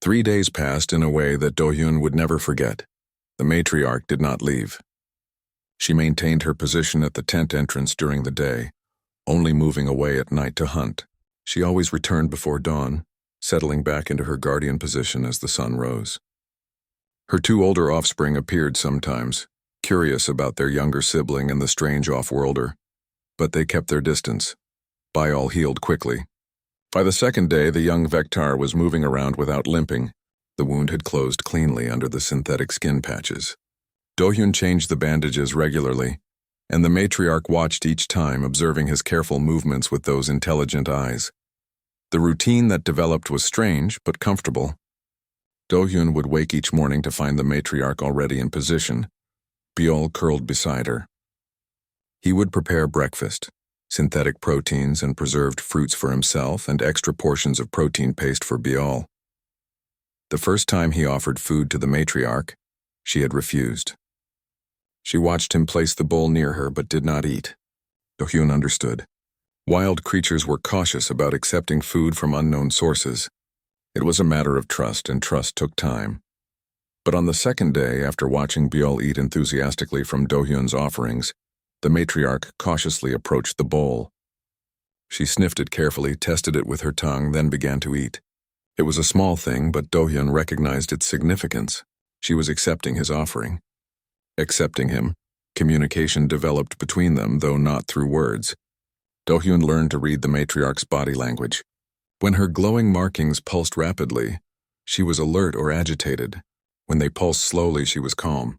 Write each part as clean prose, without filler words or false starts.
3 days passed in a way that Do-hyun would never forget. The matriarch did not leave. She maintained her position at the tent entrance during the day, only moving away at night to hunt. She always returned before dawn, settling back into her guardian position as the sun rose. Her 2 older offspring appeared sometimes, curious about their younger sibling and the strange off-worlder, but they kept their distance. Biol healed quickly. By the 2nd day, the young Vectar was moving around without limping. The wound had closed cleanly under the synthetic skin patches. Do-hyun changed the bandages regularly, and the matriarch watched each time, observing his careful movements with those intelligent eyes. The routine that developed was strange, but comfortable. Do-hyun would wake each morning to find the matriarch already in position, Biol curled beside her. He would prepare breakfast, synthetic proteins and preserved fruits for himself and extra portions of protein paste for Biol. The first time he offered food to the matriarch, she had refused. She watched him place the bowl near her but did not eat. Do-hyun understood. Wild creatures were cautious about accepting food from unknown sources. It was a matter of trust, and trust took time. But on the 2nd day, after watching Biol eat enthusiastically from Do-hyun's offerings, the matriarch cautiously approached the bowl. She sniffed it carefully, tested it with her tongue, then began to eat. It was a small thing, but Do-hyun recognized its significance. She was accepting his offering. Accepting him, communication developed between them, though not through words. Do-hyun learned to read the matriarch's body language. When her glowing markings pulsed rapidly, she was alert or agitated. When they pulsed slowly, she was calm.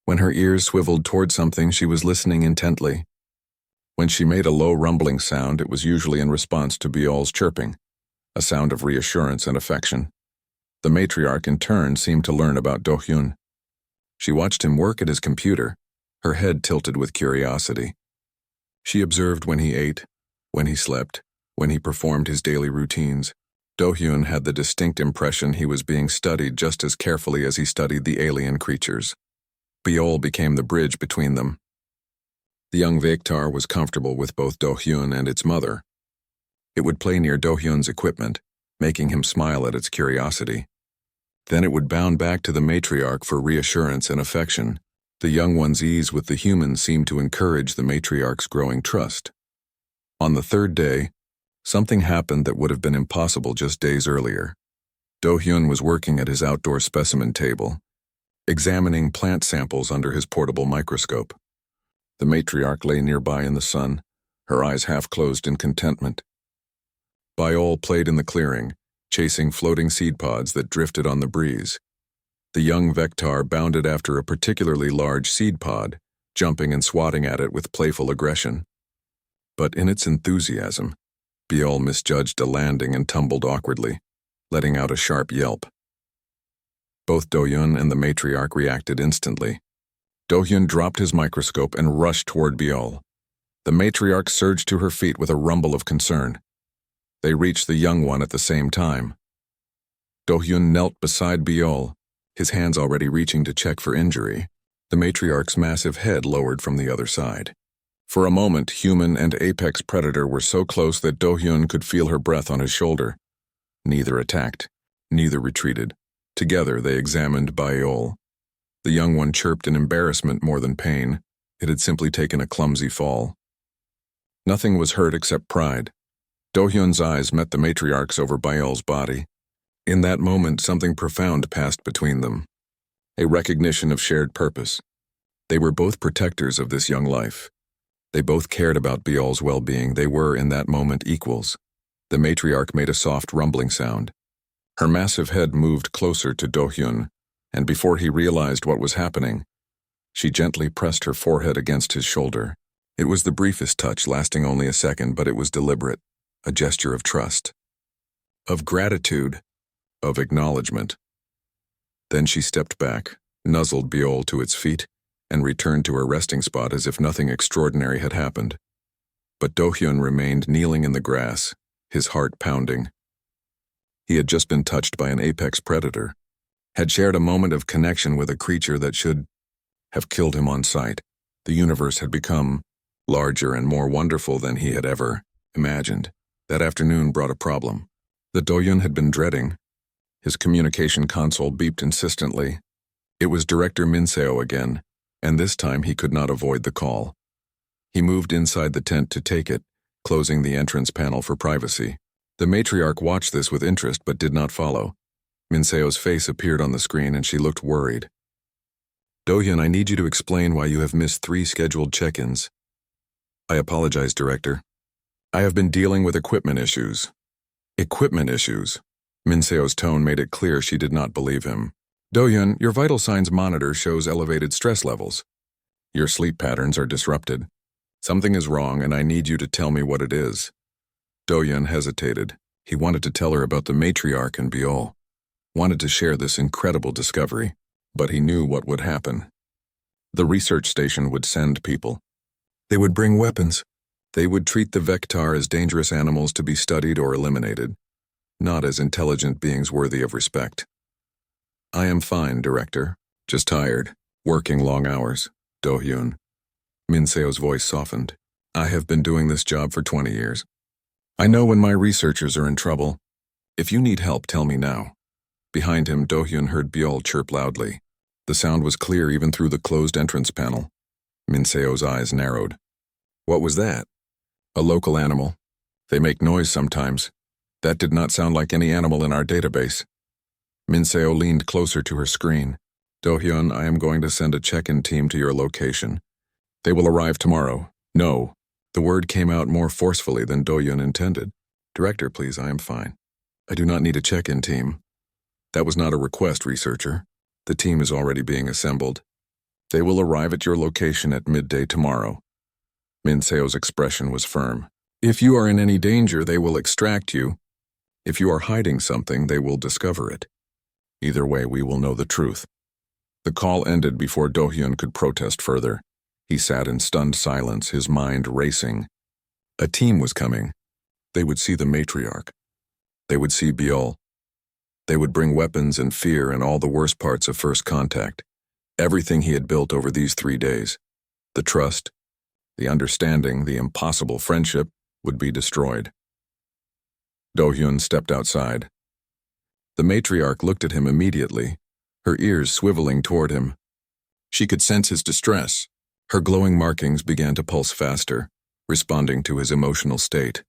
When her ears swiveled toward something, she was listening intently. When she made a low rumbling sound, it was usually in response to Biol's chirping, a sound of reassurance and affection. The matriarch, in turn, seemed to learn about Do-hyun. She watched him work at his computer, her head tilted with curiosity. She observed when he ate, when he slept, when he performed his daily routines. Do-hyun had the distinct impression he was being studied just as carefully as he studied the alien creatures. Biol became the bridge between them. The young Vectar was comfortable with both Do-hyun and its mother. It would play near Do-hyun's equipment, making him smile at its curiosity. Then it would bound back to the matriarch for reassurance and affection. The young one's ease with the human seemed to encourage the matriarch's growing trust. On the 3rd day, something happened that would have been impossible just days earlier. Do-hyun was working at his outdoor specimen table, examining plant samples under his portable microscope. The matriarch lay nearby in the sun, her eyes half closed in contentment. Biol played in the clearing, chasing floating seed pods that drifted on the breeze. The young Vectar bounded after a particularly large seed pod, jumping and swatting at it with playful aggression. But in its enthusiasm, Biol misjudged a landing and tumbled awkwardly, letting out a sharp yelp. Both Do-hyun and the matriarch reacted instantly. Do-hyun dropped his microscope and rushed toward Biol. The matriarch surged to her feet with a rumble of concern. They reached the young one at the same time. Do-hyun knelt beside Biol, his hands already reaching to check for injury. The matriarch's massive head lowered from the other side. For a moment, human and apex predator were so close that Do-hyun could feel her breath on his shoulder. Neither attacked, neither retreated. Together they examined Biol. The young one chirped in embarrassment more than pain. It had simply taken a clumsy fall. Nothing was hurt except pride. Do-hyun's eyes met the matriarch's over Biol's body. In that moment, something profound passed between them. A recognition of shared purpose. They were both protectors of this young life. They both cared about Biol's well-being. They were, in that moment, equals. The matriarch made a soft rumbling sound. Her massive head moved closer to Do-hyun, and before he realized what was happening, she gently pressed her forehead against his shoulder. It was the briefest touch, lasting only a second, but it was deliberate, a gesture of trust, of gratitude, of acknowledgement. Then she stepped back, nuzzled Biol to its feet, and returned to her resting spot as if nothing extraordinary had happened. But Do-hyun remained kneeling in the grass, his heart pounding. He had just been touched by an apex predator, had shared a moment of connection with a creature that should have killed him on sight. The universe had become larger and more wonderful than he had ever imagined. That afternoon brought a problem. The Do-hyun had been dreading. His communication console beeped insistently. It was Director Minseo again, and this time he could not avoid the call. He moved inside the tent to take it, closing the entrance panel for privacy. The matriarch watched this with interest but did not follow. Minseo's face appeared on the screen and she looked worried. "Do-hyun, I need you to explain why you have missed 3 scheduled check-ins." "I apologize, Director. I have been dealing with equipment issues." "Equipment issues?" Minseo's tone made it clear she did not believe him. "Do-hyun, your vital signs monitor shows elevated stress levels. Your sleep patterns are disrupted. Something is wrong and I need you to tell me what it is." Do-hyun hesitated. He wanted to tell her about the matriarch and Biol. Wanted to share this incredible discovery, but he knew what would happen. The research station would send people. They would bring weapons. They would treat the Vectar as dangerous animals to be studied or eliminated, not as intelligent beings worthy of respect. "I am fine, Director. Just tired, working long hours." Do-hyun. Minseo's voice softened. "I have been doing this job for 20 years. I know when my researchers are in trouble. If you need help, tell me now." Behind him, Do-hyun heard Biol chirp loudly. The sound was clear even through the closed entrance panel. Minseo's eyes narrowed. "What was that?" "A local animal. They make noise sometimes. That did not sound like any animal in our database." Minseo leaned closer to her screen. "Do-hyun, I am going to send a check-in team to your location. They will arrive tomorrow." "No." The word came out more forcefully than Do-hyun intended. "Director, please, I am fine. I do not need a check-in team." "That was not a request, researcher. The team is already being assembled. They will arrive at your location at midday tomorrow." Minseo's expression was firm. "If you are in any danger, they will extract you. If you are hiding something, they will discover it. Either way, we will know the truth." The call ended before Do-hyun could protest further. He sat in stunned silence, his mind racing. A team was coming. They would see the matriarch. They would see Biol. They would bring weapons and fear and all the worst parts of first contact. Everything he had built over these 3 days. The trust, the understanding, the impossible friendship would be destroyed. Do-hyun stepped outside. The matriarch looked at him immediately, her ears swiveling toward him. She could sense his distress. Her glowing markings began to pulse faster, responding to his emotional state.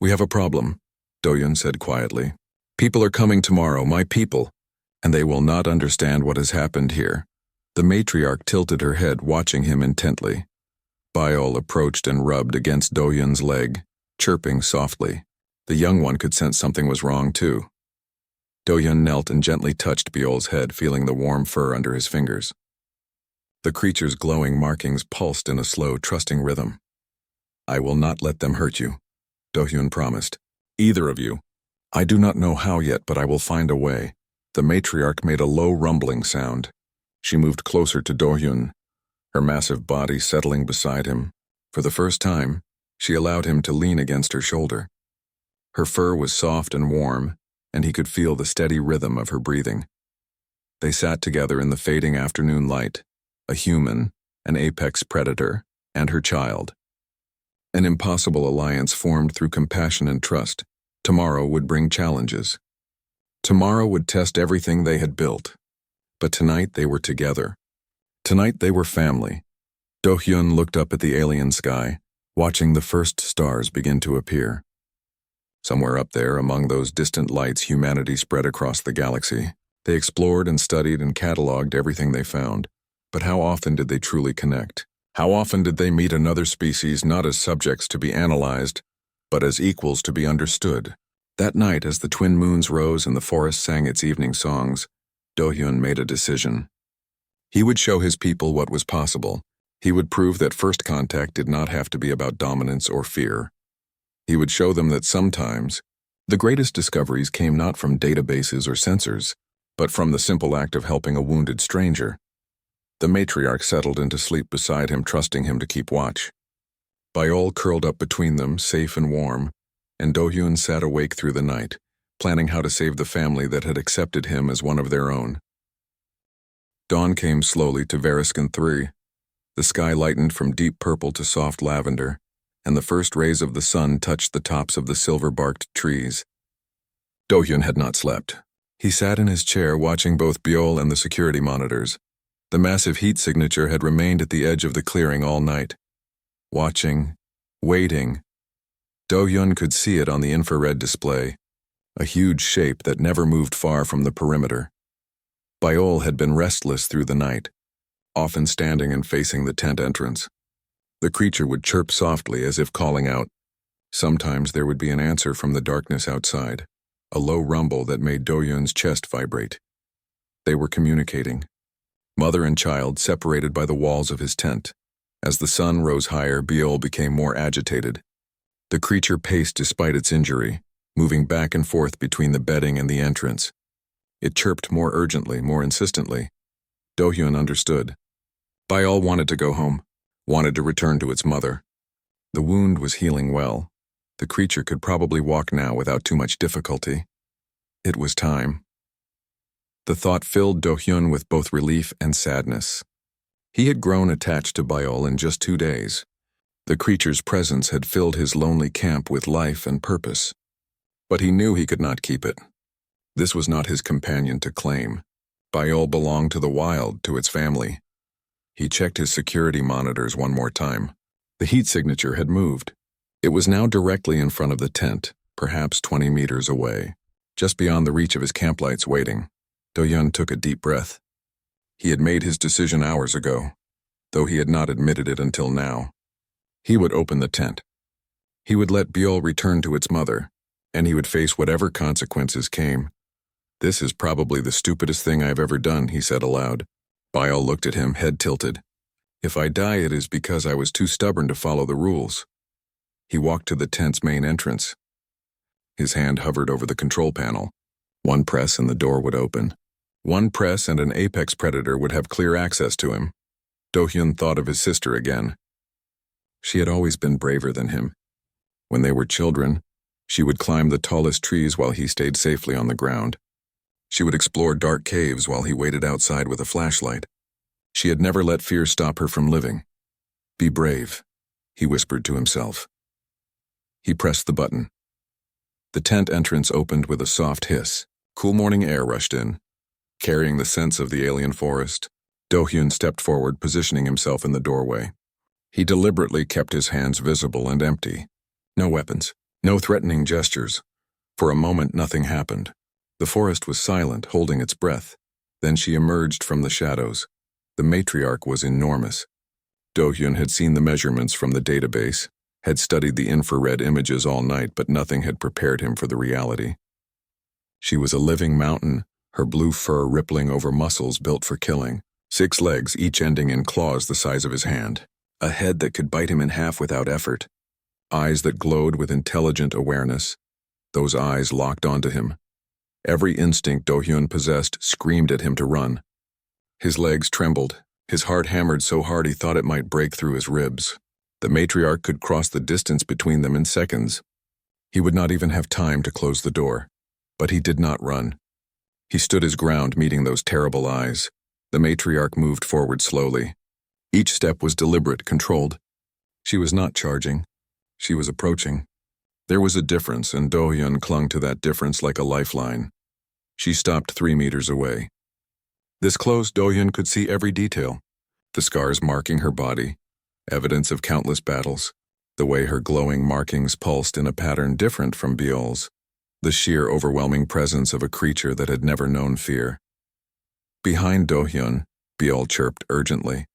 "We have a problem," Do-hyun said quietly. "People are coming tomorrow, my people, and they will not understand what has happened here." The matriarch tilted her head, watching him intently. Biol approached and rubbed against Do-hyun's leg, chirping softly. The young one could sense something was wrong, too. Do-hyun knelt and gently touched Biol's head, feeling the warm fur under his fingers. The creature's glowing markings pulsed in a slow, trusting rhythm. "I will not let them hurt you," Do-hyun promised. "Either of you. I do not know how yet, but I will find a way." The matriarch made a low rumbling sound. She moved closer to Do-hyun, her massive body settling beside him. For the first time, she allowed him to lean against her shoulder. Her fur was soft and warm, and he could feel the steady rhythm of her breathing. They sat together in the fading afternoon light, a human, an apex predator, and her child. An impossible alliance formed through compassion and trust. Tomorrow would bring challenges. Tomorrow would test everything they had built. But tonight they were together. Tonight they were family. Do-hyun looked up at the alien sky, watching the first stars begin to appear. Somewhere up there, among those distant lights, humanity spread across the galaxy. They explored and studied and cataloged everything they found. But how often did they truly connect? How often did they meet another species not as subjects to be analyzed, but as equals to be understood? That night, as the twin moons rose and the forest sang its evening songs, Do-hyun made a decision. He would show his people what was possible. He would prove that first contact did not have to be about dominance or fear. He would show them that sometimes the greatest discoveries came not from databases or sensors, but from the simple act of helping a wounded stranger. The matriarch settled into sleep beside him, trusting him to keep watch. Biol curled up between them, safe and warm, and Do-hyun sat awake through the night, planning how to save the family that had accepted him as one of their own. Dawn came slowly to Veriscan 3. The sky lightened from deep purple to soft lavender, and the first rays of the sun touched the tops of the silver-barked trees. Do-hyun had not slept. He sat in his chair watching both Biol and the security monitors. The massive heat signature had remained at the edge of the clearing all night. Watching, waiting. Do-hyun could see it on the infrared display, a huge shape that never moved far from the perimeter. Biol had been restless through the night, often standing and facing the tent entrance. The creature would chirp softly as if calling out. Sometimes there would be an answer from the darkness outside, a low rumble that made Do-hyun's chest vibrate. They were communicating. Mother and child separated by the walls of his tent. As the sun rose higher, Biol became more agitated. The creature paced despite its injury, moving back and forth between the bedding and the entrance. It chirped more urgently, more insistently. Do-hyun understood. Biol wanted to go home, wanted to return to its mother. The wound was healing well. The creature could probably walk now without too much difficulty. It was time. The thought filled Do-hyun with both relief and sadness. He had grown attached to Biol in just 2 days. The creature's presence had filled his lonely camp with life and purpose. But he knew he could not keep it. This was not his companion to claim. Biol belonged to the wild, to its family. He checked his security monitors one more time. The heat signature had moved. It was now directly in front of the tent, perhaps 20 meters away, just beyond the reach of his camp lights waiting. Do-hyun took a deep breath. He had made his decision hours ago, though he had not admitted it until now. He would open the tent. He would let Biol return to its mother, and he would face whatever consequences came. This is probably the stupidest thing I've ever done, he said aloud. Biol looked at him, head tilted. If I die, it is because I was too stubborn to follow the rules. He walked to the tent's main entrance. His hand hovered over the control panel. One press and the door would open. One press and an apex predator would have clear access to him. Do-hyun thought of his sister again. She had always been braver than him. When they were children, she would climb the tallest trees while he stayed safely on the ground. She would explore dark caves while he waited outside with a flashlight. She had never let fear stop her from living. Be brave, he whispered to himself. He pressed the button. The tent entrance opened with a soft hiss. Cool morning air rushed in. Carrying the scents of the alien forest, Do-hyun stepped forward, positioning himself in the doorway. He deliberately kept his hands visible and empty. No weapons, no threatening gestures. For a moment, nothing happened. The forest was silent, holding its breath. Then she emerged from the shadows. The matriarch was enormous. Do-hyun had seen the measurements from the database, had studied the infrared images all night, but nothing had prepared him for the reality. She was a living mountain, her blue fur rippling over muscles built for killing, 6 legs, each ending in claws the size of his hand, a head that could bite him in half without effort, eyes that glowed with intelligent awareness. Those eyes locked onto him. Every instinct Do-hyun possessed screamed at him to run. His legs trembled, his heart hammered so hard he thought it might break through his ribs. The matriarch could cross the distance between them in seconds. He would not even have time to close the door. But he did not run. He stood his ground, meeting those terrible eyes. The matriarch moved forward slowly. Each step was deliberate, controlled. She was not charging. She was approaching. There was a difference, and Do-hyun clung to that difference like a lifeline. She stopped 3 meters away. This close, Do-hyun could see every detail. The scars marking her body, evidence of countless battles, the way her glowing markings pulsed in a pattern different from Biol's, the sheer overwhelming presence of a creature that had never known fear. Behind Do-hyun, Biol chirped urgently.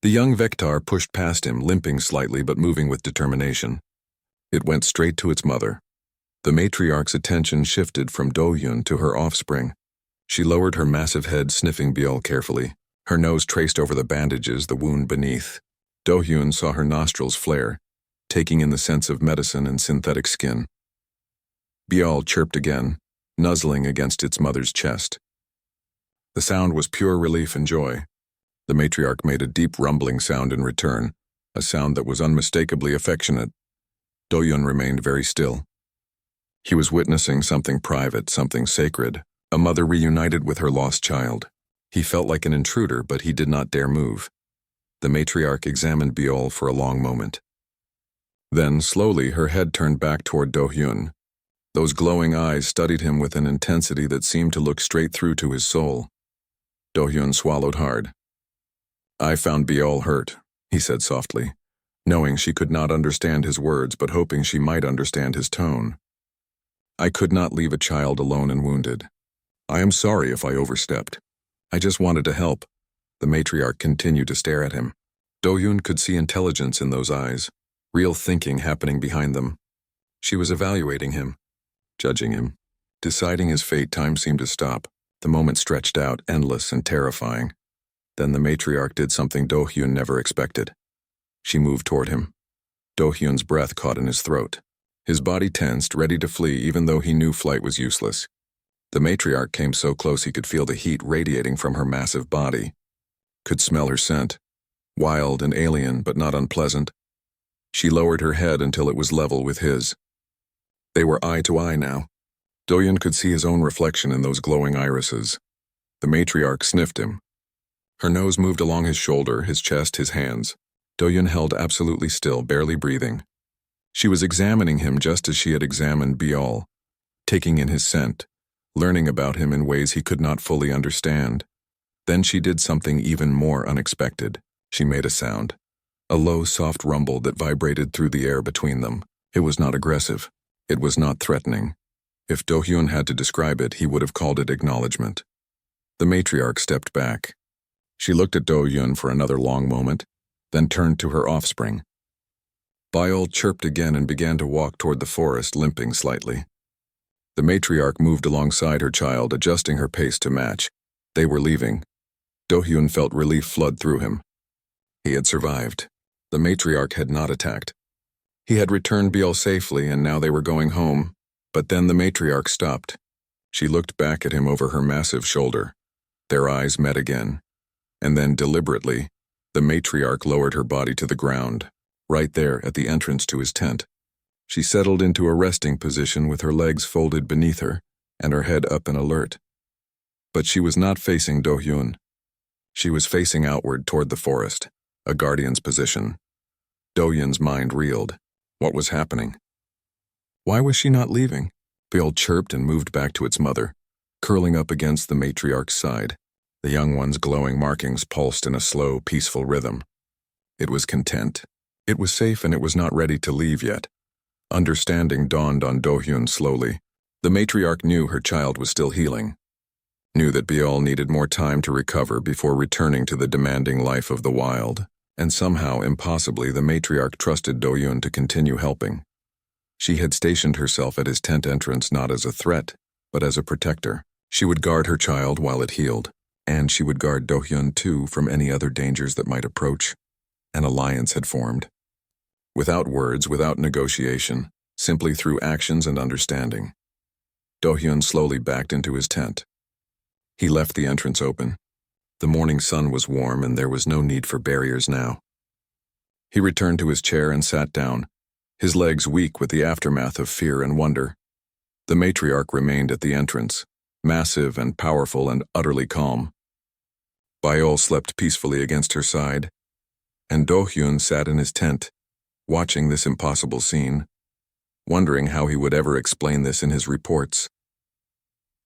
The young Vector pushed past him, limping slightly but moving with determination. It went straight to its mother. The matriarch's attention shifted from Do-hyun to her offspring. She lowered her massive head, sniffing Biol carefully. Her nose traced over the bandages, the wound beneath. Do-hyun saw her nostrils flare, taking in the sense of medicine and synthetic skin. Biol chirped again, nuzzling against its mother's chest. The sound was pure relief and joy. The matriarch made a deep rumbling sound in return, a sound that was unmistakably affectionate. Do-hyun remained very still. He was witnessing something private, something sacred, a mother reunited with her lost child. He felt like an intruder, but he did not dare move. The matriarch examined Biol for a long moment. Then, slowly, her head turned back toward Do-hyun. Those glowing eyes studied him with an intensity that seemed to look straight through to his soul. Do-hyun swallowed hard. "I found Biol hurt," he said softly, knowing she could not understand his words but hoping she might understand his tone. "I could not leave a child alone and wounded. I am sorry if I overstepped. I just wanted to help." The matriarch continued to stare at him. Do-hyun could see intelligence in those eyes, real thinking happening behind them. She was evaluating him, judging him, deciding his fate. Time seemed to stop. The moment stretched out, endless and terrifying. Then the matriarch did something Do-hyun never expected. She moved toward him. Do-hyun's breath caught in his throat. His body tensed, ready to flee even though he knew flight was useless. The matriarch came so close he could feel the heat radiating from her massive body. Could smell her scent. Wild and alien, but not unpleasant. She lowered her head until it was level with his. They were eye to eye now. Do-hyun could see his own reflection in those glowing irises. The matriarch sniffed him. Her nose moved along his shoulder, his chest, his hands. Do-hyun held absolutely still, barely breathing. She was examining him just as she had examined Biol, taking in his scent, learning about him in ways he could not fully understand. Then she did something even more unexpected. She made a sound. A low, soft rumble that vibrated through the air between them. It was not aggressive. It was not threatening. If Do-hyun had to describe it, he would have called it acknowledgement. The matriarch stepped back. She looked at Do-hyun for another long moment, then turned to her offspring. Biol chirped again and began to walk toward the forest, limping slightly. The matriarch moved alongside her child, adjusting her pace to match. They were leaving. Do-hyun felt relief flood through him. He had survived. The matriarch had not attacked. He had returned Biol safely, and now they were going home. But then the matriarch stopped. She looked back at him over her massive shoulder. Their eyes met again. And then, deliberately, the matriarch lowered her body to the ground, right there at the entrance to his tent. She settled into a resting position with her legs folded beneath her and her head up and alert. But she was not facing Do-hyun. She was facing outward toward the forest, a guardian's position. Do-hyun's mind reeled. What was happening? Why was she not leaving? Biol chirped and moved back to its mother, curling up against the matriarch's side. The young one's glowing markings pulsed in a slow, peaceful rhythm. It was content. It was safe and it was not ready to leave yet. Understanding dawned on Do-hyun slowly. The matriarch knew her child was still healing. Knew that Biol needed more time to recover before returning to the demanding life of the wild. And somehow, impossibly, the matriarch trusted Do-hyun to continue helping. She had stationed herself at his tent entrance not as a threat, but as a protector. She would guard her child while it healed. And she would guard Do-hyun too from any other dangers that might approach. An alliance had formed. Without words, without negotiation, simply through actions and understanding. Do-hyun slowly backed into his tent. He left the entrance open. The morning sun was warm and there was no need for barriers now. He returned to his chair and sat down, his legs weak with the aftermath of fear and wonder. The matriarch remained at the entrance, massive and powerful and utterly calm. Biol slept peacefully against her side, and Do-hyun sat in his tent, watching this impossible scene, wondering how he would ever explain this in his reports.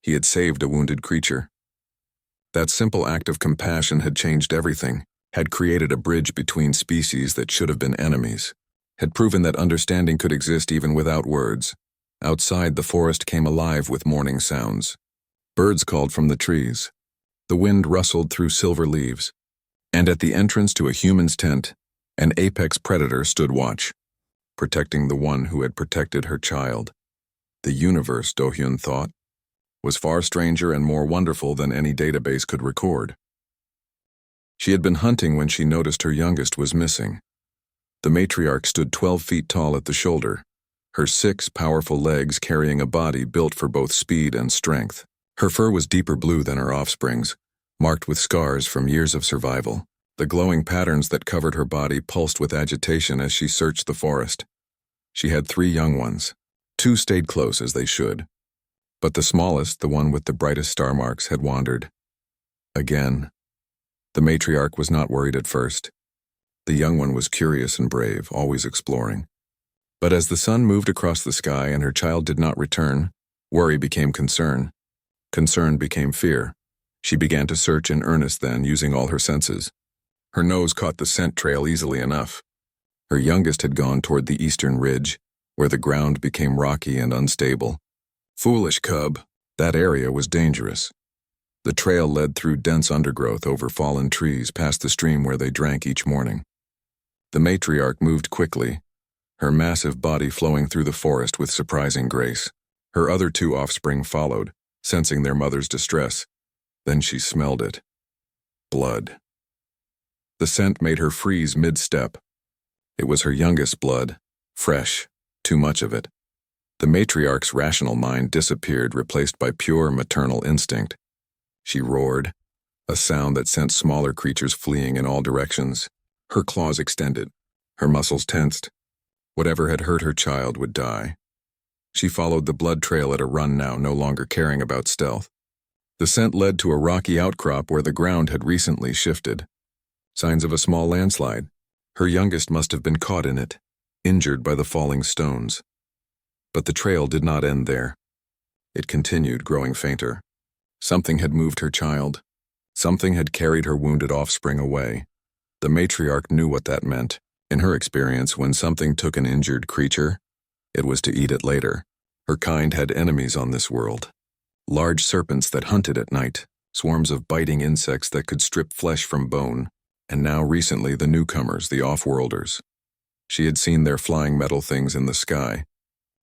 He had saved a wounded creature. That simple act of compassion had changed everything, had created a bridge between species that should have been enemies, had proven that understanding could exist even without words. Outside, the forest came alive with morning sounds. Birds called from the trees. The wind rustled through silver leaves. And at the entrance to a human's tent, an apex predator stood watch, protecting the one who had protected her child. The universe, Do-hyun thought, was far stranger and more wonderful than any database could record. She had been hunting when she noticed her youngest was missing. The matriarch stood 12 feet tall at the shoulder, her 6 powerful legs carrying a body built for both speed and strength. Her fur was deeper blue than her offspring's, marked with scars from years of survival. The glowing patterns that covered her body pulsed with agitation as she searched the forest. She had 3 young ones. 2 stayed close as they should. But the smallest, the one with the brightest star marks, had wandered. Again. The matriarch was not worried at first. The young one was curious and brave, always exploring. But as the sun moved across the sky and her child did not return, worry became concern. Concern became fear. She began to search in earnest then, using all her senses. Her nose caught the scent trail easily enough. Her youngest had gone toward the eastern ridge, where the ground became rocky and unstable. Foolish cub, that area was dangerous. The trail led through dense undergrowth over fallen trees past the stream where they drank each morning. The matriarch moved quickly, her massive body flowing through the forest with surprising grace. Her other two offspring followed, sensing their mother's distress. Then she smelled it. Blood. The scent made her freeze mid-step. It was her youngest's blood, fresh, too much of it. The matriarch's rational mind disappeared, replaced by pure maternal instinct. She roared, a sound that sent smaller creatures fleeing in all directions. Her claws extended, her muscles tensed. Whatever had hurt her child would die. She followed the blood trail at a run now, no longer caring about stealth. The scent led to a rocky outcrop where the ground had recently shifted. Signs of a small landslide. Her youngest must have been caught in it, injured by the falling stones. But the trail did not end there. It continued, growing fainter. Something had moved her child. Something had carried her wounded offspring away. The matriarch knew what that meant. In her experience, when something took an injured creature, it was to eat it later. Her kind had enemies on this world. Large serpents that hunted at night, swarms of biting insects that could strip flesh from bone, and now recently the newcomers, the off-worlders. She had seen their flying metal things in the sky,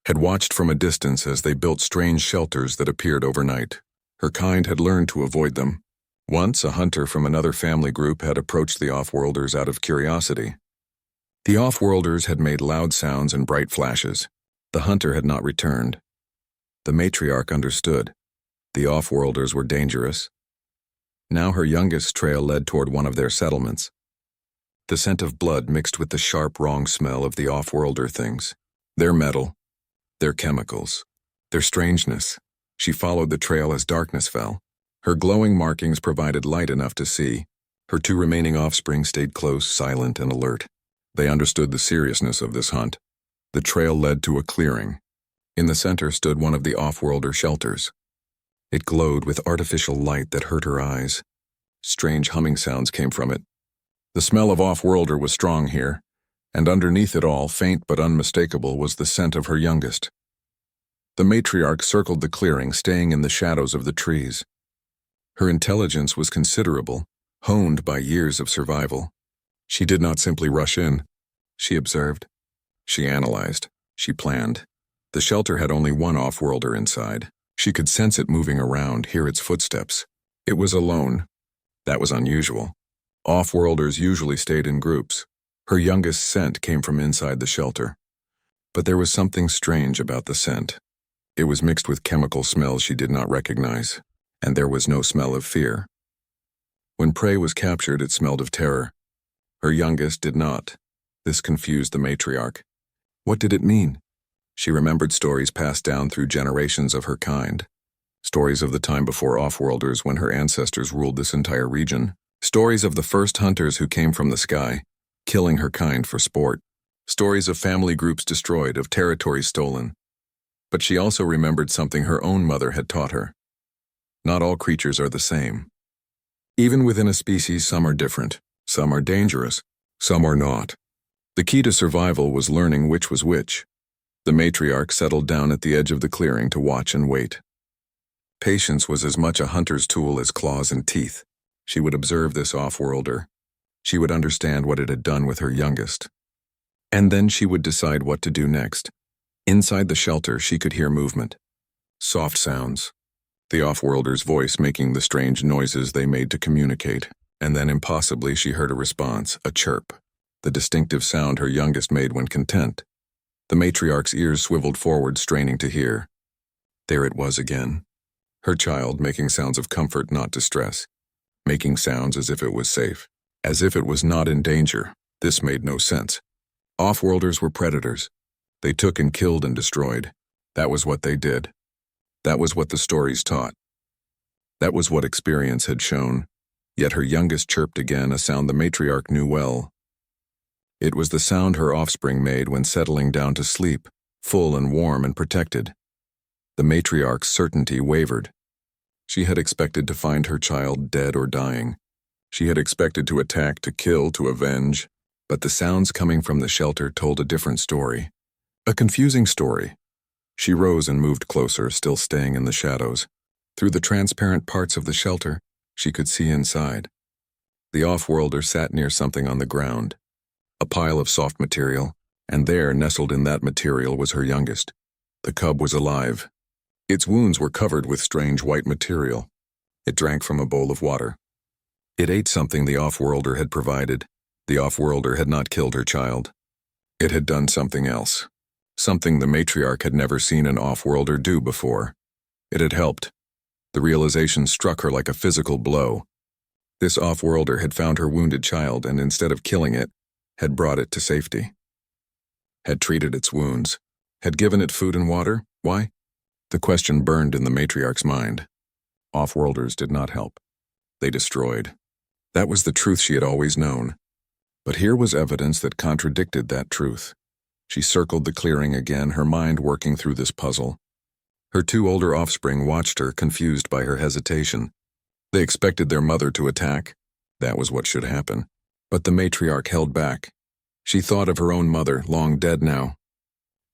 had watched from a distance as they built strange shelters that appeared overnight. Her kind had learned to avoid them. Once, a hunter from another family group had approached the off-worlders out of curiosity. The off-worlders had made loud sounds and bright flashes. The hunter had not returned. The matriarch understood. The off-worlders were dangerous. Now her youngest's trail led toward one of their settlements. The scent of blood mixed with the sharp, wrong smell of the off-worlder things. Their metal, their chemicals, their strangeness. She followed the trail as darkness fell. Her glowing markings provided light enough to see. Her two remaining offspring stayed close, silent, and alert. They understood the seriousness of this hunt. The trail led to a clearing. In the center stood one of the off-worlder shelters. It glowed with artificial light that hurt her eyes. Strange humming sounds came from it. The smell of off-worlder was strong here, and underneath it all, faint but unmistakable, was the scent of her youngest. The matriarch circled the clearing, staying in the shadows of the trees. Her intelligence was considerable, honed by years of survival. She did not simply rush in. She observed. She analyzed. She planned. The shelter had only one off-worlder inside. She could sense it moving around, hear its footsteps. It was alone. That was unusual. Off-worlders usually stayed in groups. Her youngest scent came from inside the shelter. But there was something strange about the scent. It was mixed with chemical smells she did not recognize, and there was no smell of fear. When prey was captured, it smelled of terror. Her youngest did not. This confused the matriarch. What did it mean? She remembered stories passed down through generations of her kind. Stories of the time before off-worlders, when her ancestors ruled this entire region. Stories of the first hunters who came from the sky, killing her kind for sport. Stories of family groups destroyed, of territories stolen. But she also remembered something her own mother had taught her. Not all creatures are the same. Even within a species, some are different. Some are dangerous. Some are not. The key to survival was learning which was which. The matriarch settled down at the edge of the clearing to watch and wait. Patience was as much a hunter's tool as claws and teeth. She would observe this off-worlder. She would understand what it had done with her youngest. And then she would decide what to do next. Inside the shelter, she could hear movement. Soft sounds. The off-worlder's voice making the strange noises they made to communicate. And then impossibly she heard a response, a chirp. The distinctive sound her youngest made when content. The matriarch's ears swiveled forward, straining to hear. There it was again. Her child making sounds of comfort, not distress. Making sounds as if it was safe. As if it was not in danger. This made no sense. Off-worlders were predators. They took and killed and destroyed. That was what they did. That was what the stories taught. That was what experience had shown. Yet her youngest chirped again, a sound the matriarch knew well. It was the sound her offspring made when settling down to sleep, full and warm and protected. The matriarch's certainty wavered. She had expected to find her child dead or dying. She had expected to attack, to kill, to avenge, but the sounds coming from the shelter told a different story. A confusing story. She rose and moved closer, still staying in the shadows. Through the transparent parts of the shelter, she could see inside. The off-worlder sat near something on the ground, a pile of soft material, and there, nestled in that material, was her youngest. The cub was alive. Its wounds were covered with strange white material. It drank from a bowl of water. It ate something the off-worlder had provided. The off-worlder had not killed her child. It had done something else. Something the matriarch had never seen an off-worlder do before. It had helped. The realization struck her like a physical blow. This off-worlder had found her wounded child and, instead of killing it, had brought it to safety. Had treated its wounds. Had given it food and water. Why? The question burned in the matriarch's mind. Off-worlders did not help. They destroyed. That was the truth she had always known. But here was evidence that contradicted that truth. She circled the clearing again, her mind working through this puzzle. Her two older offspring watched her, confused by her hesitation. They expected their mother to attack. That was what should happen. But the matriarch held back. She thought of her own mother, long dead now.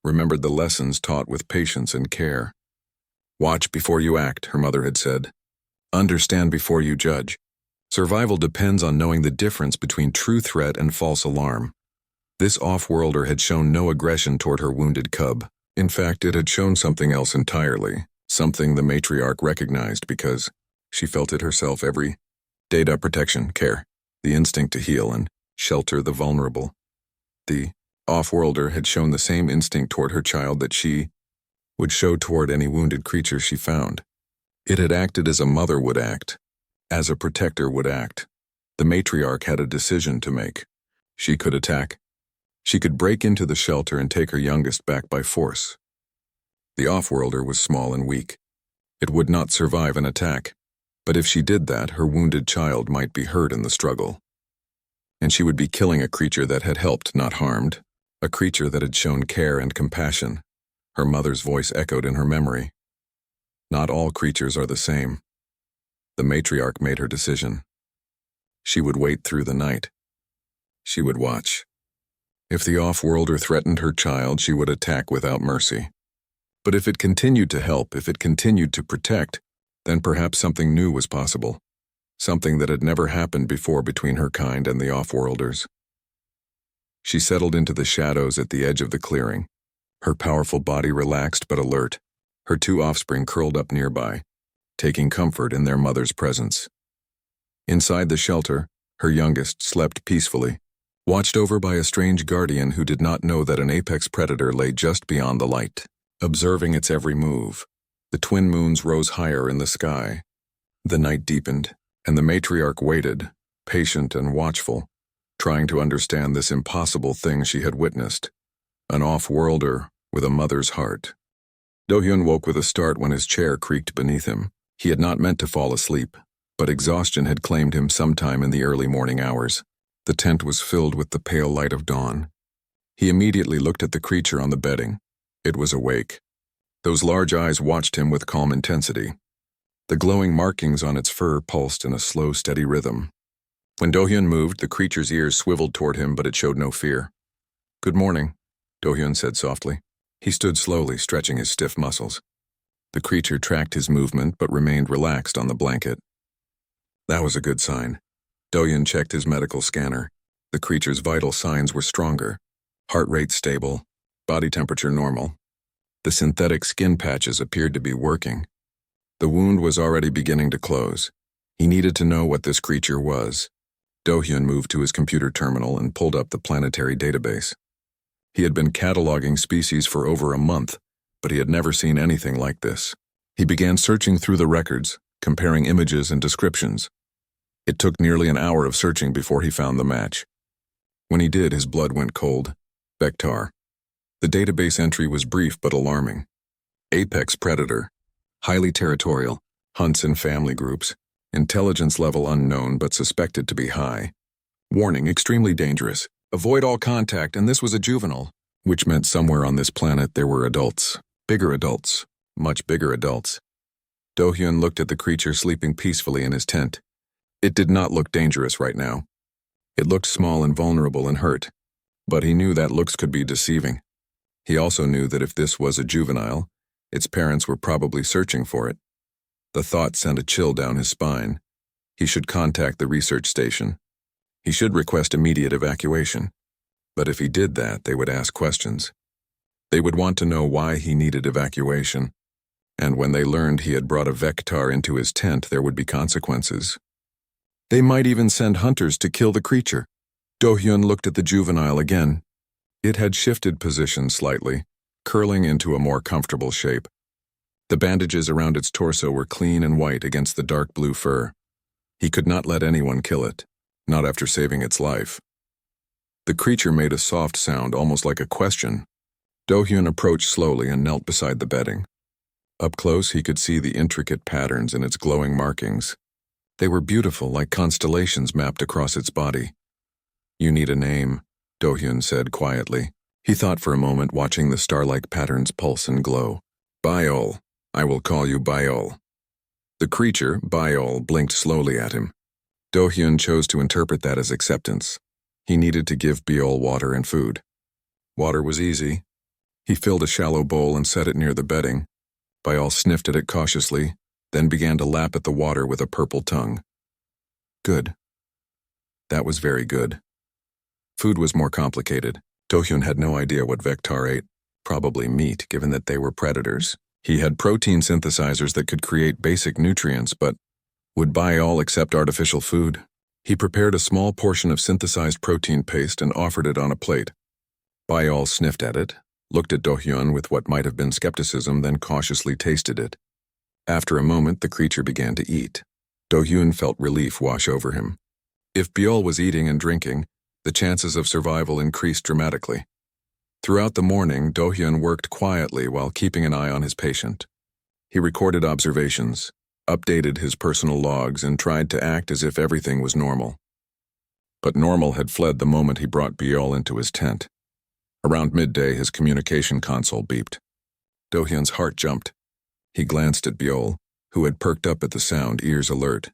Remembered the lessons taught with patience and care. Watch before you act, her mother had said. Understand before you judge. Survival depends on knowing the difference between true threat and false alarm. This off-worlder had shown no aggression toward her wounded cub. In fact, it had shown something else entirely, something the matriarch recognized because she felt it herself every data protection, care, the instinct to heal and shelter the vulnerable. The off-worlder had shown the same instinct toward her child that she would show toward any wounded creature she found. It had acted as a mother would act, as a protector would act. The matriarch had a decision to make. She could attack. She could break into the shelter and take her youngest back by force. The off-worlder was small and weak. It would not survive an attack, but if she did that, her wounded child might be hurt in the struggle. And she would be killing a creature that had helped, not harmed, a creature that had shown care and compassion. Her mother's voice echoed in her memory. Not all creatures are the same. The matriarch made her decision. She would wait through the night. She would watch. If the off-worlder threatened her child, she would attack without mercy. But if it continued to help, if it continued to protect, then perhaps something new was possible. Something that had never happened before between her kind and the off-worlders. She settled into the shadows at the edge of the clearing. Her powerful body relaxed but alert. Her two offspring curled up nearby, taking comfort in their mother's presence. Inside the shelter, her youngest slept peacefully, watched over by a strange guardian who did not know that an apex predator lay just beyond the light, observing its every move. The twin moons rose higher in the sky. The night deepened, and the matriarch waited, patient and watchful, trying to understand this impossible thing she had witnessed. An off-worlder with a mother's heart. Do-hyun woke with a start when his chair creaked beneath him. He had not meant to fall asleep, but exhaustion had claimed him sometime in the early morning hours. The tent was filled with the pale light of dawn. He immediately looked at the creature on the bedding. It was awake. Those large eyes watched him with calm intensity. The glowing markings on its fur pulsed in a slow, steady rhythm. When Do-hyun moved, the creature's ears swiveled toward him, but it showed no fear. "Good morning," Do-hyun said softly. He stood slowly, stretching his stiff muscles. The creature tracked his movement, but remained relaxed on the blanket. That was a good sign. Do-hyun checked his medical scanner. The creature's vital signs were stronger. Heart rate stable, body temperature normal. The synthetic skin patches appeared to be working. The wound was already beginning to close. He needed to know what this creature was. Do-hyun moved to his computer terminal and pulled up the planetary database. He had been cataloging species for over a month, but he had never seen anything like this. He began searching through the records, comparing images and descriptions. It took nearly an hour of searching before he found the match. When he did, his blood went cold. Vector. The database entry was brief but alarming. Apex predator. Highly territorial. Hunts in family groups. Intelligence level unknown but suspected to be high. Warning, extremely dangerous. Avoid all contact, and this was a juvenile, which meant somewhere on this planet there were adults. Bigger adults. Much bigger adults. Do-hyun looked at the creature sleeping peacefully in his tent. It did not look dangerous right now. It looked small and vulnerable and hurt, but he knew that looks could be deceiving. He also knew that if this was a juvenile, its parents were probably searching for it. The thought sent a chill down his spine. He should contact the research station. He should request immediate evacuation. But if he did that, they would ask questions. They would want to know why he needed evacuation. And when they learned he had brought a Vector into his tent, there would be consequences. They might even send hunters to kill the creature. Do-hyun looked at the juvenile again. It had shifted position slightly, curling into a more comfortable shape. The bandages around its torso were clean and white against the dark blue fur. He could not let anyone kill it, not after saving its life. The creature made a soft sound, almost like a question. Do-hyun approached slowly and knelt beside the bedding. Up close, he could see the intricate patterns in its glowing markings. They were beautiful, like constellations mapped across its body. "You need a name," Do-hyun said quietly. He thought for a moment, watching the star-like patterns pulse and glow. "Biol. I will call you Biol." The creature, Biol, blinked slowly at him. Do-hyun chose to interpret that as acceptance. He needed to give Biol water and food. Water was easy. He filled a shallow bowl and set it near the bedding. Biol sniffed at it cautiously, then began to lap at the water with a purple tongue. Good. That was very good. Food was more complicated. Do-hyun had no idea what Vector ate. Probably meat, given that they were predators. He had protein synthesizers that could create basic nutrients, but would Biol accept artificial food? He prepared a small portion of synthesized protein paste and offered it on a plate. Biol sniffed at it, looked at Do-hyun with what might have been skepticism, then cautiously tasted it. After a moment, the creature began to eat. Do-hyun felt relief wash over him. If Biol was eating and drinking, the chances of survival increased dramatically. Throughout the morning, Do-hyun worked quietly while keeping an eye on his patient. He recorded observations, updated his personal logs, and tried to act as if everything was normal. But normal had fled the moment he brought Biol into his tent. Around midday, his communication console beeped. Do-hyun's heart jumped. He glanced at Biol, who had perked up at the sound, ears alert.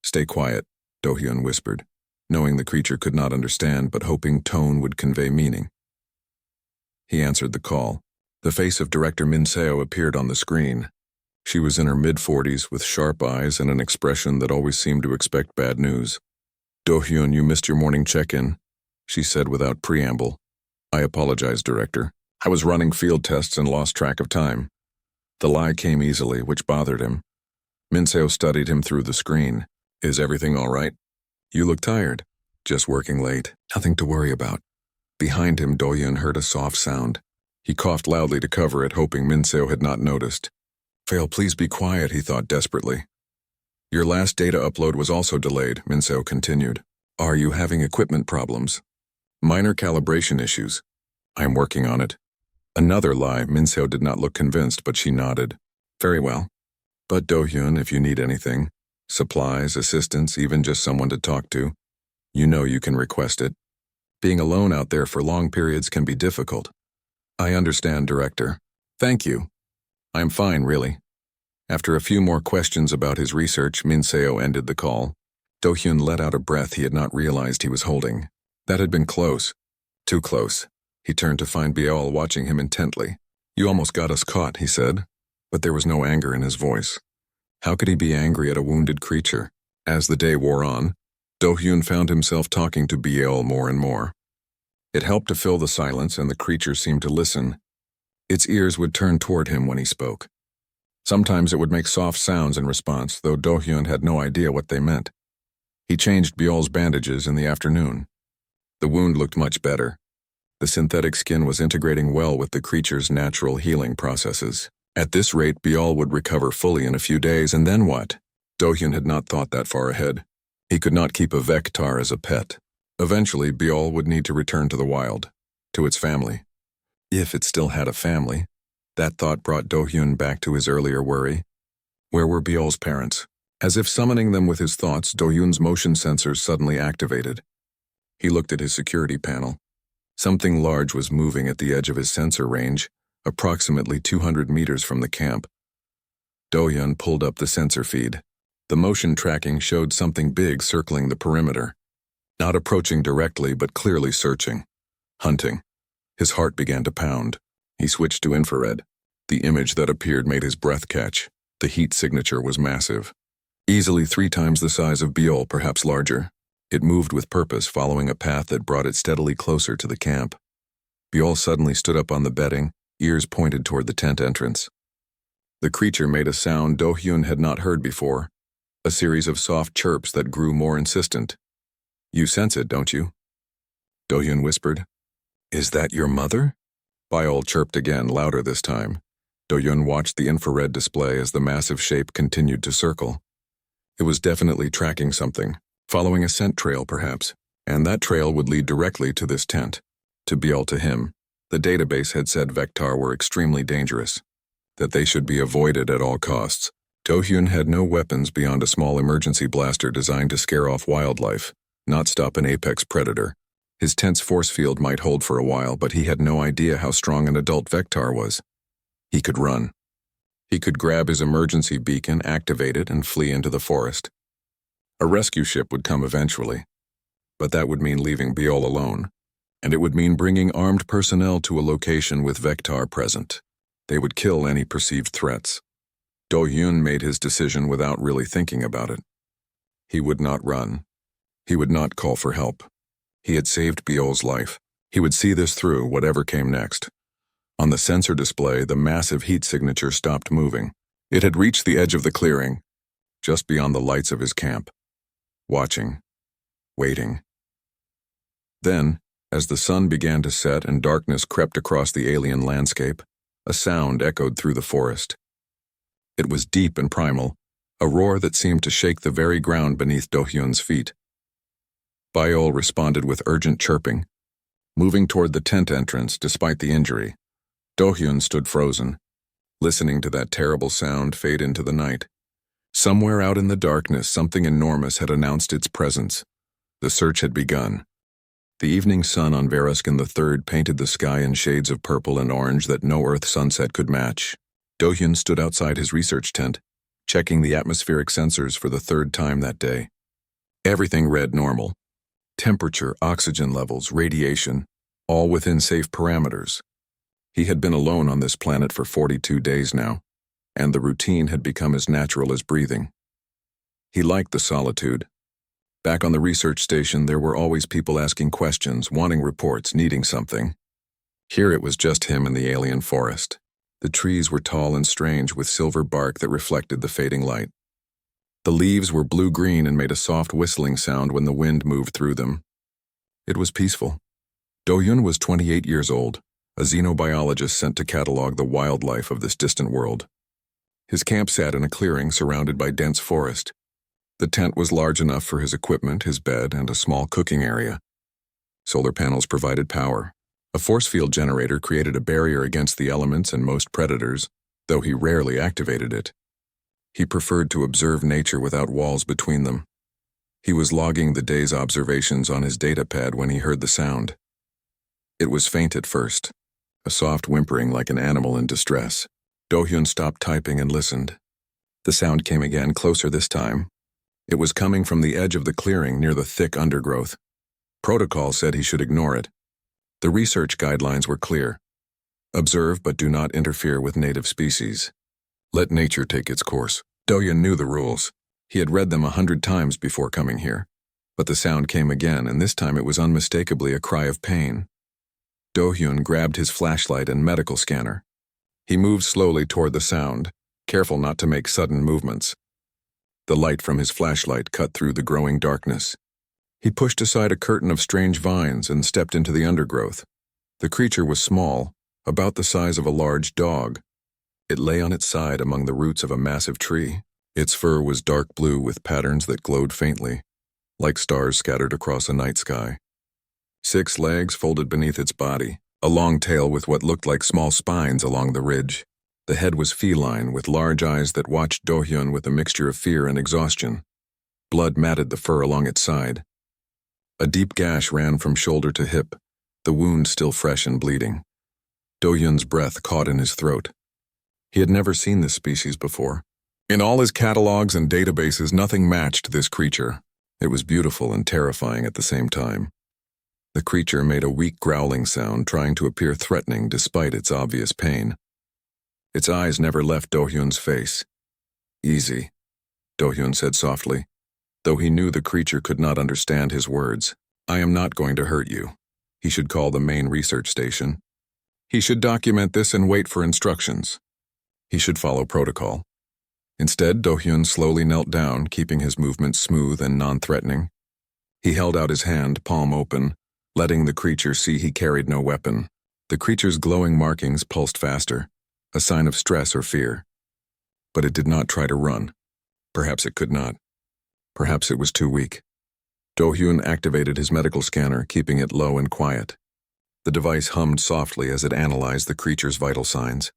"Stay quiet," Do-hyun whispered, knowing the creature could not understand but hoping tone would convey meaning. He answered the call. The face of Director Min-seo appeared on the screen. She was in her mid-40s with sharp eyes and an expression that always seemed to expect bad news. "Do-hyun, you missed your morning check-in," she said without preamble. "I apologize, Director. I was running field tests and lost track of time." The lie came easily, which bothered him. Min-seo studied him through the screen. "Is everything all right? You look tired." "Just working late. Nothing to worry about." Behind him, Do-hyun heard a soft sound. He coughed loudly to cover it, hoping Min-seo had not noticed. "Fail, please be quiet," he thought desperately. "Your last data upload was also delayed," Min-seo continued. "Are you having equipment problems?" "Minor calibration issues." "I am working on it." Another lie. Min-seo did not look convinced, but she nodded. "Very well. But Do-hyun, if you need anything, supplies, assistance, even just someone to talk to, you know you can request it. Being alone out there for long periods can be difficult." "I understand, Director. Thank you. I'm fine, really." After a few more questions about his research, Min-seo ended the call. Do-hyun let out a breath he had not realized he was holding. That had been close. Too close. He turned to find Biol watching him intently. "You almost got us caught," he said, but there was no anger in his voice. How could he be angry at a wounded creature? As the day wore on, Do-hyun found himself talking to Biol more and more. It helped to fill the silence, and the creature seemed to listen. Its ears would turn toward him when he spoke. Sometimes it would make soft sounds in response, though Do-hyun had no idea what they meant. He changed Biol's bandages in the afternoon. The wound looked much better. The synthetic skin was integrating well with the creature's natural healing processes. At this rate, Biol would recover fully in a few days, and then what? Do-hyun had not thought that far ahead. He could not keep a Vector as a pet. Eventually, Biol would need to return to the wild, to its family. If it still had a family. That thought brought Do-hyun back to his earlier worry. Where were Biol's parents? As if summoning them with his thoughts, Do-hyun's motion sensors suddenly activated. He looked at his security panel. Something large was moving at the edge of his sensor range, approximately 200 meters from the camp. Do-hyun pulled up the sensor feed. The motion tracking showed something big circling the perimeter. Not approaching directly, but clearly searching. Hunting. His heart began to pound. He switched to infrared. The image that appeared made his breath catch. The heat signature was massive. Easily 3 times the size of Biol, perhaps larger. It moved with purpose, following a path that brought it steadily closer to the camp. Biol suddenly stood up on the bedding, ears pointed toward the tent entrance. The creature made a sound Do-hyun had not heard before, a series of soft chirps that grew more insistent. "You sense it, don't you?" Do-hyun whispered. "Is that your mother?" Biol chirped again, louder this time. Do-hyun watched the infrared display as the massive shape continued to circle. It was definitely tracking something, following a scent trail perhaps, and that trail would lead directly to this tent. To Biol, to him, the database had said Vectar were extremely dangerous, that they should be avoided at all costs. Do-hyun had no weapons beyond a small emergency blaster designed to scare off wildlife, not stop an apex predator. His tense force field might hold for a while, but he had no idea how strong an adult Vectar was. He could run. He could grab his emergency beacon, activate it, and flee into the forest. A rescue ship would come eventually, but that would mean leaving Biol alone, and it would mean bringing armed personnel to a location with Vectar present. They would kill any perceived threats. Do-hyun made his decision without really thinking about it. He would not run. He would not call for help. He had saved Biol's life. He would see this through, whatever came next. On the sensor display, the massive heat signature stopped moving. It had reached the edge of the clearing, just beyond the lights of his camp. Watching. Waiting. Then, as the sun began to set and darkness crept across the alien landscape, a sound echoed through the forest. It was deep and primal, a roar that seemed to shake the very ground beneath Do-hyun's feet. Biol responded with urgent chirping, moving toward the tent entrance despite the injury. Do-hyun stood frozen, listening to that terrible sound fade into the night. Somewhere out in the darkness, something enormous had announced its presence. The search had begun. The evening sun on Veruskin III painted the sky in shades of purple and orange that no Earth sunset could match. Do-hyun stood outside his research tent, checking the atmospheric sensors for the 3rd time that day. Everything read normal. Temperature, oxygen levels, radiation, all within safe parameters. He had been alone on this planet for 42 days now, and the routine had become as natural as breathing. He liked the solitude. Back on the research station, there were always people asking questions, wanting reports, needing something. Here it was just him and the alien forest. The trees were tall and strange, with silver bark that reflected the fading light. The leaves were blue-green and made a soft whistling sound when the wind moved through them. It was peaceful. Do-hyun was 28 years old, a xenobiologist sent to catalog the wildlife of this distant world. His camp sat in a clearing surrounded by dense forest. The tent was large enough for his equipment, his bed, and a small cooking area. Solar panels provided power. A force field generator created a barrier against the elements and most predators, though he rarely activated it. He preferred to observe nature without walls between them. He was logging the day's observations on his datapad when he heard the sound. It was faint at first, a soft whimpering like an animal in distress. Do-hyun stopped typing and listened. The sound came again, closer this time. It was coming from the edge of the clearing near the thick undergrowth. Protocol said he should ignore it. The research guidelines were clear. Observe but do not interfere with native species. Let nature take its course. Do-hyun knew the rules. He had read them 100 times before coming here. But the sound came again, and this time it was unmistakably a cry of pain. Do-hyun grabbed his flashlight and medical scanner. He moved slowly toward the sound, careful not to make sudden movements. The light from his flashlight cut through the growing darkness. He pushed aside a curtain of strange vines and stepped into the undergrowth. The creature was small, about the size of a large dog. It lay on its side among the roots of a massive tree. Its fur was dark blue with patterns that glowed faintly, like stars scattered across a night sky. 6 legs folded beneath its body, a long tail with what looked like small spines along the ridge. The head was feline, with large eyes that watched Do-hyun with a mixture of fear and exhaustion. Blood matted the fur along its side. A deep gash ran from shoulder to hip, the wound still fresh and bleeding. Do-hyun's breath caught in his throat. He had never seen this species before. In all his catalogs and databases, nothing matched this creature. It was beautiful and terrifying at the same time. The creature made a weak growling sound, trying to appear threatening despite its obvious pain. Its eyes never left Do-hyun's face. "Easy," Do-hyun said softly, though he knew the creature could not understand his words. "I am not going to hurt you." He should call the main research station. He should document this and wait for instructions. He should follow protocol. Instead, Do-hyun slowly knelt down, keeping his movements smooth and non-threatening. He held out his hand, palm open, letting the creature see he carried no weapon. The creature's glowing markings pulsed faster, a sign of stress or fear. But it did not try to run. Perhaps it could not. Perhaps it was too weak. Do-hyun activated his medical scanner, keeping it low and quiet. The device hummed softly as it analyzed the creature's vital signs.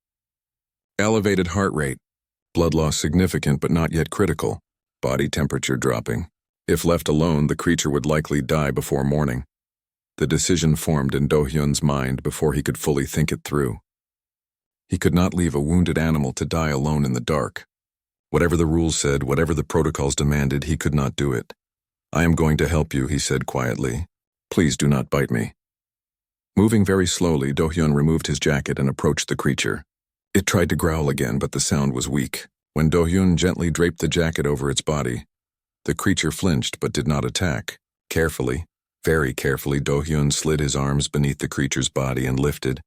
Elevated heart rate, blood loss significant but not yet critical, body temperature dropping. If left alone, the creature would likely die before morning. The decision formed in Do-hyun's mind before he could fully think it through. He could not leave a wounded animal to die alone in the dark. Whatever the rules said, whatever the protocols demanded, he could not do it. "I am going to help you," he said quietly. "Please do not bite me." Moving very slowly, Do-hyun removed his jacket and approached the creature. It tried to growl again, but the sound was weak. When Do-hyun gently draped the jacket over its body, the creature flinched but did not attack. Carefully, very carefully, Do-hyun slid his arms beneath the creature's body and lifted.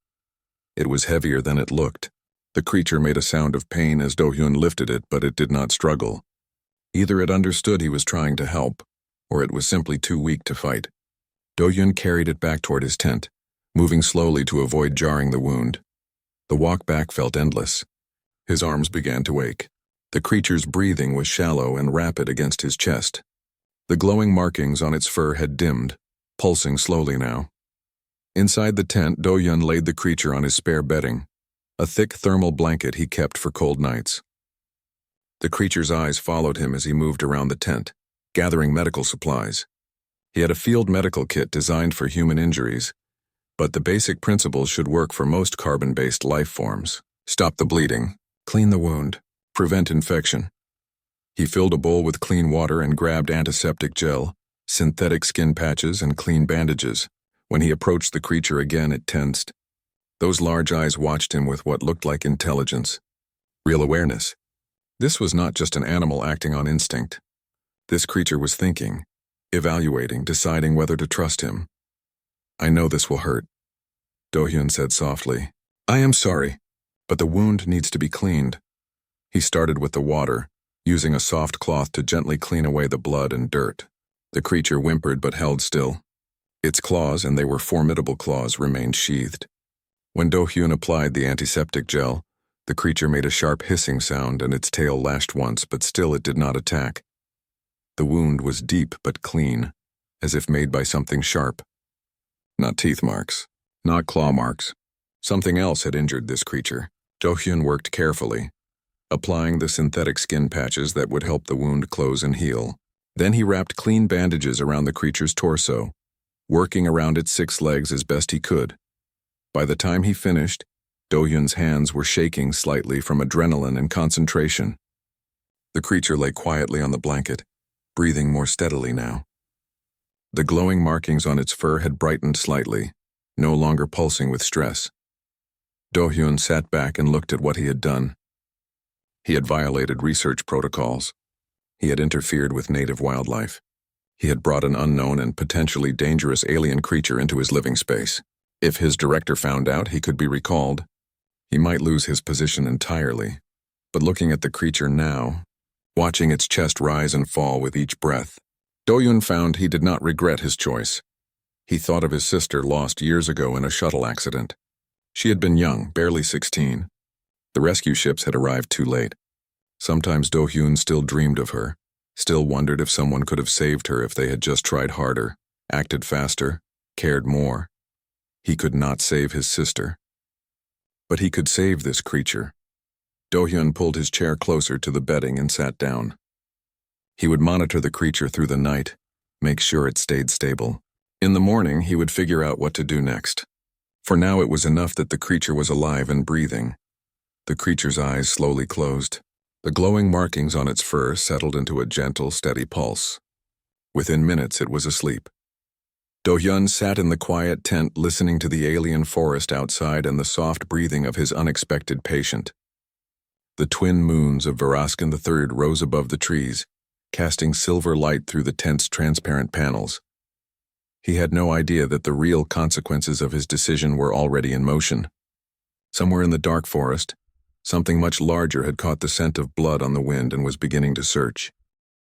It was heavier than it looked. The creature made a sound of pain as Do-hyun lifted it, but it did not struggle. Either it understood he was trying to help, or it was simply too weak to fight. Do-hyun carried it back toward his tent, moving slowly to avoid jarring the wound. The walk back felt endless. His arms began to ache. The creature's breathing was shallow and rapid against his chest. The glowing markings on its fur had dimmed, pulsing slowly now. Inside the tent, Do-hyun laid the creature on his spare bedding, a thick thermal blanket he kept for cold nights. The creature's eyes followed him as he moved around the tent, gathering medical supplies. He had a field medical kit designed for human injuries, but the basic principles should work for most carbon-based life forms. Stop the bleeding, clean the wound, prevent infection. He filled a bowl with clean water and grabbed antiseptic gel, synthetic skin patches, and clean bandages. When he approached the creature again, it tensed. Those large eyes watched him with what looked like intelligence, real awareness. This was not just an animal acting on instinct. This creature was thinking, evaluating, deciding whether to trust him. "I know this will hurt," Do-hyun said softly. "I am sorry, but the wound needs to be cleaned." He started with the water, using a soft cloth to gently clean away the blood and dirt. The creature whimpered but held still. Its claws, and they were formidable claws, remained sheathed. When Do-hyun applied the antiseptic gel, the creature made a sharp hissing sound and its tail lashed once, but still it did not attack. The wound was deep but clean, as if made by something sharp. Not teeth marks, not claw marks. Something else had injured this creature. Do-hyun worked carefully, applying the synthetic skin patches that would help the wound close and heal. Then he wrapped clean bandages around the creature's torso, working around its 6 legs as best he could. By the time he finished, Do-hyun's hands were shaking slightly from adrenaline and concentration. The creature lay quietly on the blanket, breathing more steadily now. The glowing markings on its fur had brightened slightly, no longer pulsing with stress. Do-hyun sat back and looked at what he had done. He had violated research protocols. He had interfered with native wildlife. He had brought an unknown and potentially dangerous alien creature into his living space. If his director found out, he could be recalled. He might lose his position entirely. But looking at the creature now, watching its chest rise and fall with each breath, Do-hyun found he did not regret his choice. He thought of his sister lost years ago in a shuttle accident. She had been young, barely 16. The rescue ships had arrived too late. Sometimes Do-hyun still dreamed of her, still wondered if someone could have saved her if they had just tried harder, acted faster, cared more. He could not save his sister. But he could save this creature. Do-hyun pulled his chair closer to the bedding and sat down. He would monitor the creature through the night, make sure it stayed stable. In the morning, he would figure out what to do next. For now, it was enough that the creature was alive and breathing. The creature's eyes slowly closed. The glowing markings on its fur settled into a gentle, steady pulse. Within minutes, it was asleep. Do-hyun sat in the quiet tent listening to the alien forest outside and the soft breathing of his unexpected patient. The twin moons of Veraskin III rose above the trees, casting silver light through the tent's transparent panels. He had no idea that the real consequences of his decision were already in motion. Somewhere in the dark forest, something much larger had caught the scent of blood on the wind and was beginning to search.